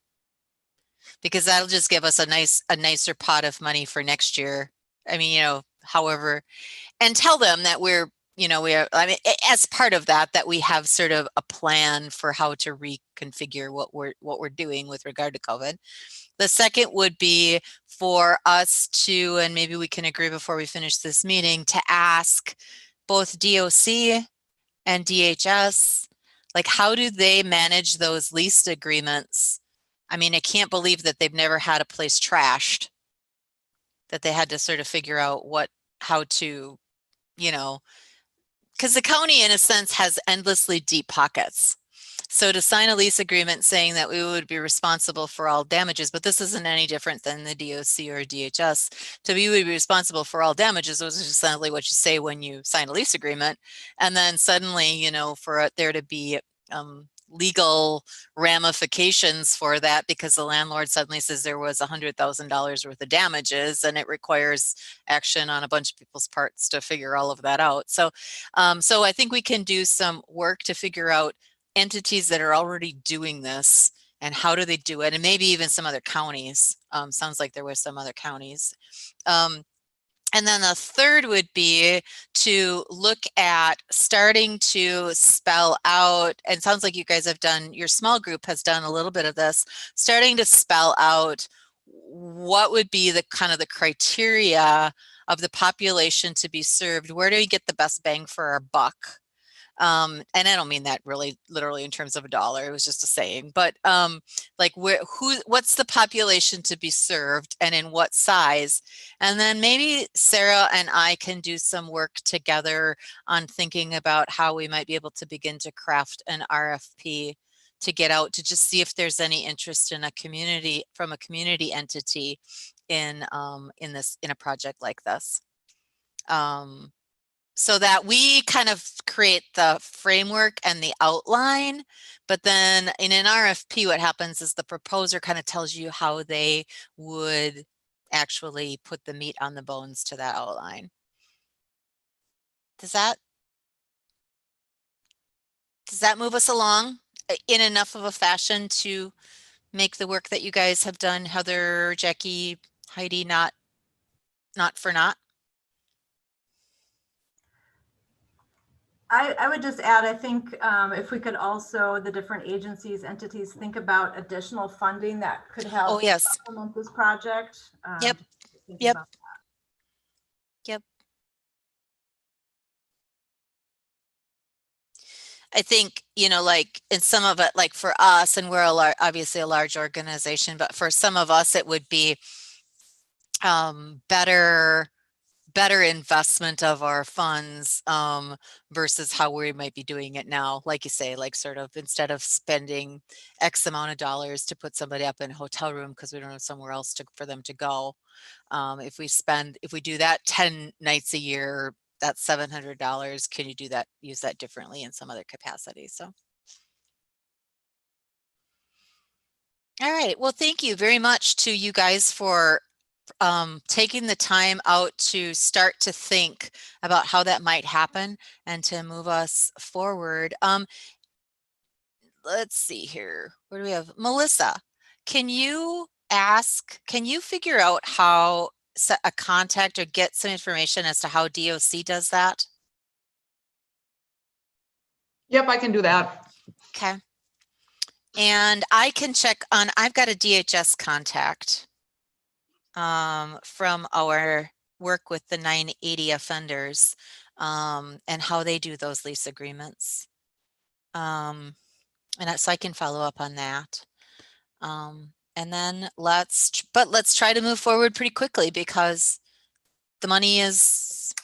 Speaker 1: because that'll just give us a nicer pot of money for next year. I mean, you know, however, and tell them that we're, you know, I mean, as part of that we have sort of a plan for how to reconfigure what we're doing with regard to COVID. The second would be for us to, and maybe we can agree before we finish this meeting, to ask both DOC and DHS, like, how do they manage those lease agreements? I mean, I can't believe that they've never had a place trashed, that they had to sort of figure out how to, you know, because the county, in a sense, has endlessly deep pockets. So to sign a lease agreement saying that we would be responsible for all damages, but this isn't any different than the DOC or DHS. To be, would be responsible for all damages was essentially what you say when you sign a lease agreement. And then suddenly, you know, for there to be legal ramifications for that, because the landlord suddenly says there was $100,000 worth of damages, and it requires action on a bunch of people's parts to figure all of that out. So, so I think we can do some work to figure out entities that are already doing this and how do they do it, and maybe even some other counties. Sounds like there were some other counties. And then the third would be to look at starting to spell out, and it sounds like you guys have done, your small group has done a little bit of this, starting to spell out what would be the kind of the criteria of the population to be served. Where do we get the best bang for our buck? And I don't mean that really literally in terms of a dollar, it was just a saying, but like what's the population to be served and in what size? And then maybe Sarah and I can do some work together on thinking about how we might be able to begin to craft an RFP to get out to just see if there's any interest in a community from a community entity in a project like this. So that we kind of create the framework and the outline, but then in an RFP, what happens is the proposer kind of tells you how they would actually put the meat on the bones to that outline. Does that move us along in enough of a fashion to make the work that you guys have done, Heather, Jackie, Heidi, not for naught?
Speaker 2: I would just add, I think if we could also, the different agencies, entities, think about additional funding that could help
Speaker 1: Oh, yes.
Speaker 2: supplement this project.
Speaker 1: Yep.
Speaker 2: Thinking
Speaker 1: Yep.
Speaker 2: about
Speaker 1: Yep. I think, like in some of it, like for us, and we're obviously a large organization, but for some of us, it would be better investment of our funds versus how we might be doing it now. Like you say, like sort of instead of spending X amount of dollars to put somebody up in a hotel room because we don't have somewhere else for them to go. If we do that 10 nights a year, that's $700. Can you use that differently in some other capacity? So. All right. Well, thank you very much to you guys for taking the time out to start to think about how that might happen and to move us forward. Let's see here. What do we have? Melissa, can you figure out how a contact or get some information as to how DOC does that?
Speaker 13: Yep, I can do that.
Speaker 1: Okay. And I can check on, I've got a DHS contact from our work with the 980 offenders and how they do those lease agreements. And so I can follow up on that. And then let's try to move forward pretty quickly because the money is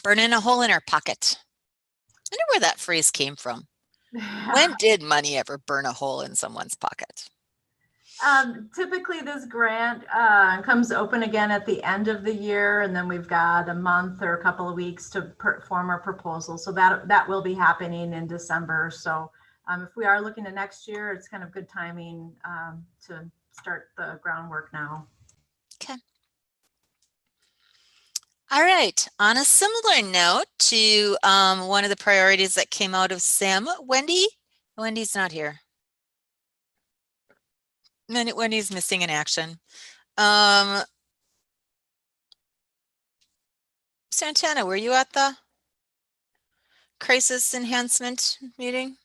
Speaker 1: burning a hole in our pocket. I wonder where that phrase came from. When did money ever burn a hole in someone's pocket?
Speaker 2: Typically this grant comes open again at the end of the year, and then we've got a month or a couple of weeks to form our proposal. So that will be happening in December. So if we are looking at next year, it's kind of good timing to start the groundwork now.
Speaker 1: Okay. All right. On a similar note to one of the priorities that came out of SIM, Wendy's not here. Wendy's missing in action. Santana, were you at the crisis enhancement meeting?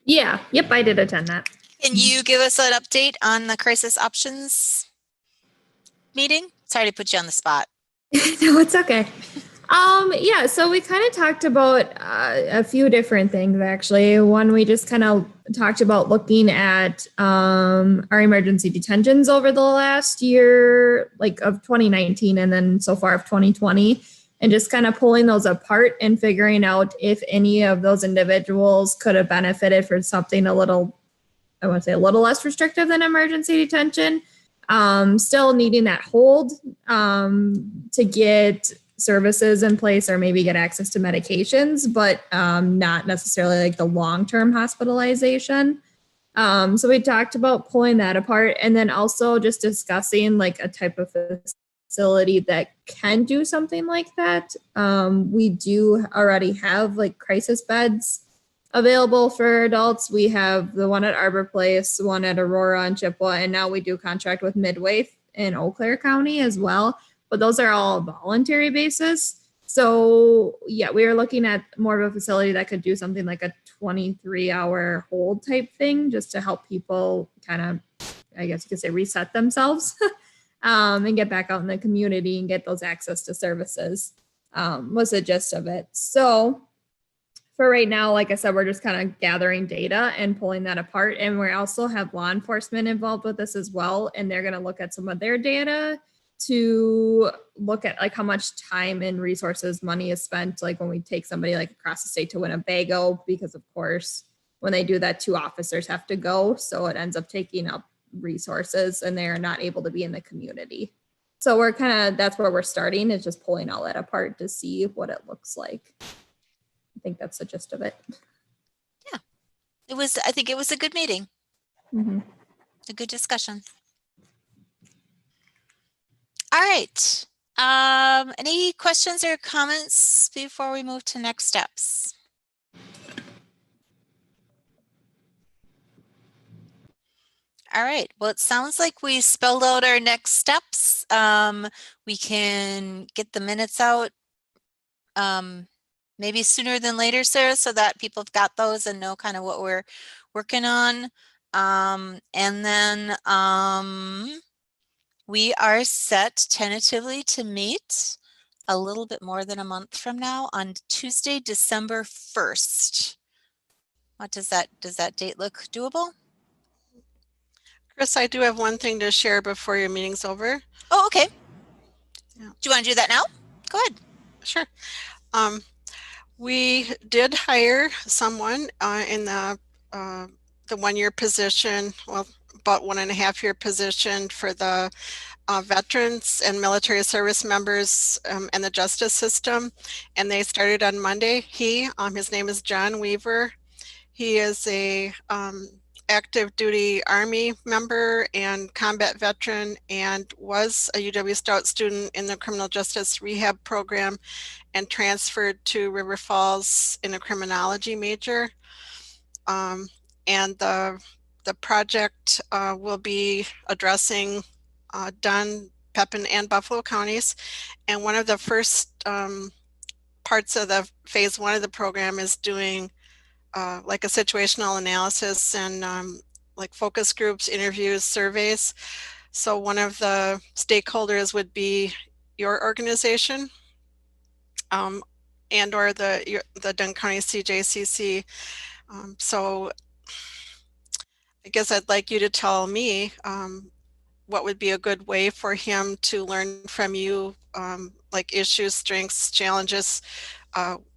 Speaker 7: Yeah, yep, I did attend that.
Speaker 1: Can you give us an update on the crisis options meeting? Sorry to put you on the spot.
Speaker 7: No, it's okay. Yeah, so we kind of talked about a few different things, actually. One, we just kind of talked about looking at our emergency detentions over the last year, like of 2019 and then so far of 2020, and just kind of pulling those apart and figuring out if any of those individuals could have benefited from something a little less restrictive than emergency detention. Still needing that hold to get services in place or maybe get access to medications, but not necessarily like the long-term hospitalization. So we talked about pulling that apart and then also just discussing like a type of facility that can do something like that. We do already have like crisis beds available for adults. We have the one at Arbor Place, one at Aurora and Chippewa, and now we do contract with Midway in Eau Claire County as well. But those are all voluntary basis. So yeah, we are looking at more of a facility that could do something like a 23-hour hold type thing just to help people kind of, I guess you could say, reset themselves and get back out in the community and get those access to services was the gist of it. So for right now, like I said, we're just kind of gathering data and pulling that apart. And we also have law enforcement involved with this as well. And they're going to look at some of their data to look at like how much time and resources money is spent, like when we take somebody like across the state to Winnebago, because of course when they do that, 2 officers have to go. So it ends up taking up resources and they're not able to be in the community. So we're that's where we're starting, is just pulling all that apart to see what it looks like. I think that's the gist of it.
Speaker 1: I think it was a good meeting,
Speaker 7: Mhm.
Speaker 1: a good discussion. All right. Any questions or comments before we move to next steps? All right. Well, it sounds like we spelled out our next steps. We can get the minutes out maybe sooner than later, Sarah, so that people have got those and know kind of what we're working on. And then we are set tentatively to meet a little bit more than a month from now on Tuesday, December 1st. What does that date look doable?
Speaker 12: Chris, I do have one thing to share before your meeting's over.
Speaker 1: Oh, okay.
Speaker 12: Yeah.
Speaker 1: Do you want to do that now? Go ahead.
Speaker 12: Sure. We did hire someone in the 1-year position, well, about 1.5-year position for the veterans and military service members and the justice system, and they started on Monday. His name is John Weaver. He is a active duty Army member and combat veteran, and was a UW Stout student in the criminal justice rehab program and transferred to River Falls in a criminology major. And the project will be addressing Dunn, Pepin, and Buffalo counties. And one of the first parts of the phase 1 of the program is doing like a situational analysis and like focus groups, interviews, surveys. So one of the stakeholders would be your organization and or the Dunn County CJCC. So I guess I'd like you to tell me what would be a good way for him to learn from you, like issues, strengths, challenges,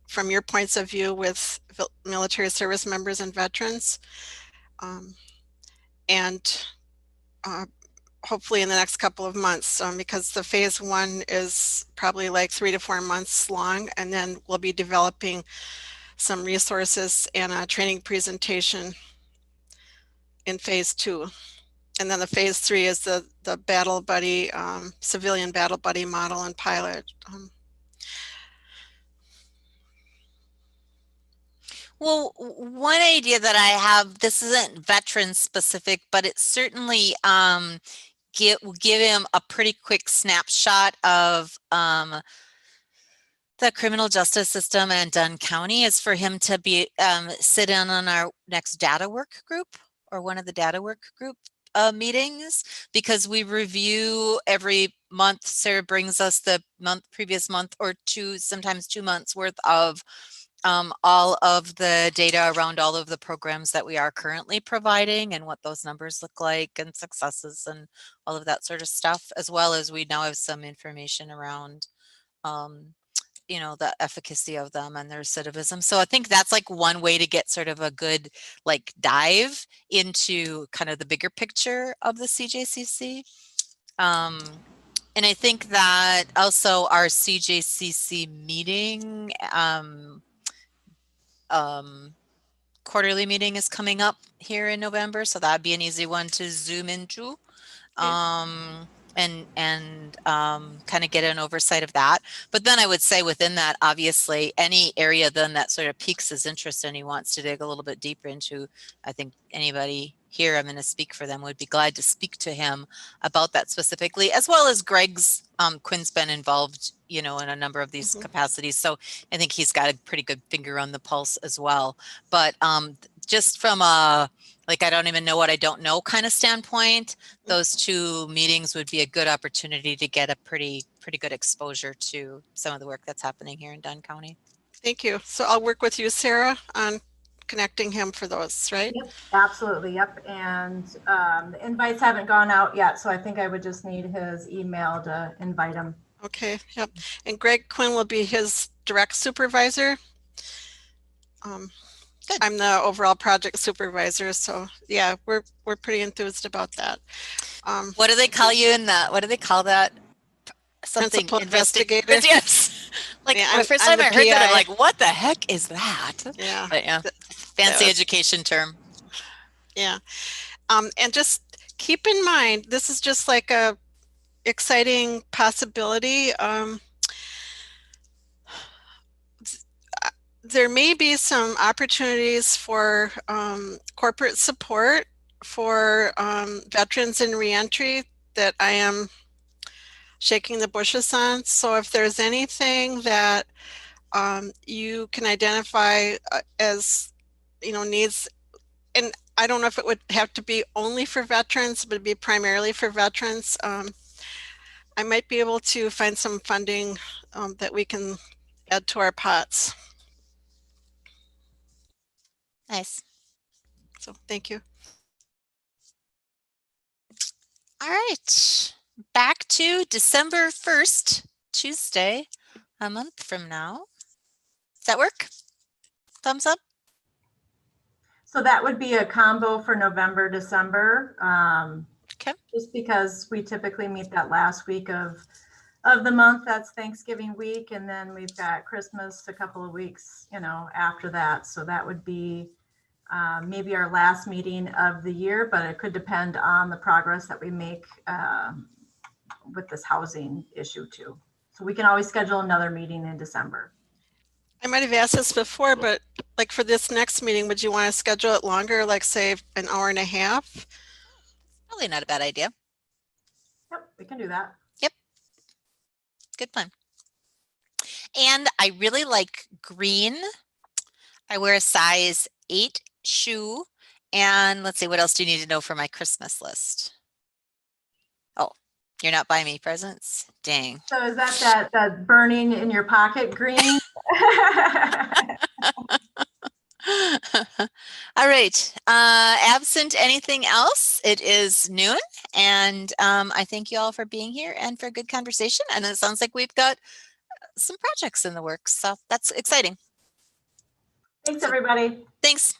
Speaker 12: from your points of view with military service members and veterans. And hopefully in the next couple of months, because the phase 1 is probably like 3 to 4 months long, and then we'll be developing some resources and a training presentation in phase 2. And then the phase 3 is the battle buddy, civilian battle buddy model and pilot.
Speaker 1: Well, one idea that I have, this isn't veteran specific, but it certainly will give him a pretty quick snapshot of the criminal justice system and Dunn County, is for him to be sit in on our next data work group, or one of the data work group meetings, because we review every month. Sarah brings us the previous month or 2, sometimes 2 months worth of all of the data around all of the programs that we are currently providing and what those numbers look like and successes and all of that sort of stuff, as well as we now have some information around you know, the efficacy of them and their recidivism. So I think that's like one way to get sort of a good like dive into kind of the bigger picture of the CJCC. And I think that also our CJCC meeting, quarterly meeting is coming up here in November, so that'd be an easy one to zoom into. And kind of get an oversight of that. But then I would say within that, obviously, any area then that sort of piques his interest and he wants to dig a little bit deeper into, I think anybody here, I'm going to speak for them, would be glad to speak to him about that specifically, as well as Greg's, Quinn's been involved, you know, in a number of these capacities. So I think he's got a pretty good finger on the pulse as well. But just from a, like, I don't even know what I don't know kind of standpoint, those 2 meetings would be a good opportunity to get a pretty good exposure to some of the work that's happening here in Dunn County.
Speaker 12: Thank you. So I'll work with you, Sarah, on connecting him for those, right?
Speaker 2: Yep, absolutely. Yep. And the invites haven't gone out yet, so I think I would just need his email to invite him.
Speaker 12: Okay. Yep. And Greg Quinn will be his direct supervisor. I'm the overall project supervisor. So yeah, we're pretty enthused about that.
Speaker 1: What do they call you in that? What do they call that? Something
Speaker 12: Principal investigator.
Speaker 1: Yes. Like
Speaker 12: Yeah,
Speaker 1: the first
Speaker 12: I'm
Speaker 1: time I
Speaker 12: the
Speaker 1: heard that, I'm
Speaker 12: PI.
Speaker 1: like, what the heck is that?
Speaker 12: Yeah.
Speaker 1: But yeah, fancy education term.
Speaker 12: Yeah. And just keep in mind, this is just like a exciting possibility. There may be some opportunities for corporate support for veterans in reentry that I am shaking the bushes on. So if there's anything that you can identify as, needs, and I don't know if it would have to be only for veterans, but it'd be primarily for veterans. I might be able to find some funding that we can add to our pots.
Speaker 1: Nice.
Speaker 12: So thank you.
Speaker 1: All right. Back to December 1st, Tuesday, a month from now. Does that work? Thumbs up?
Speaker 2: So that would be a combo for November, December.
Speaker 1: Okay.
Speaker 2: Just because we typically meet that last week of the month, that's Thanksgiving week. And then we've got Christmas a couple of weeks, after that. So that would be maybe our last meeting of the year, but it could depend on the progress that we make with this housing issue too. So we can always schedule another meeting in December.
Speaker 12: I might have asked this before, but like for this next meeting, would you want to schedule it longer, like say an hour and a half?
Speaker 1: Probably not a bad idea.
Speaker 2: Yep, we can do that.
Speaker 1: Yep. Good plan. And I really like green. I wear a size 8 shoe. And let's see, what else do you need to know for my Christmas list? Oh, you're not buying me presents? Dang.
Speaker 2: So is that burning in your pocket green?
Speaker 1: All right. Absent anything else, it is noon. And I thank you all for being here and for a good conversation. And it sounds like we've got some projects in the works. So that's exciting.
Speaker 2: Thanks, everybody.
Speaker 1: Thanks.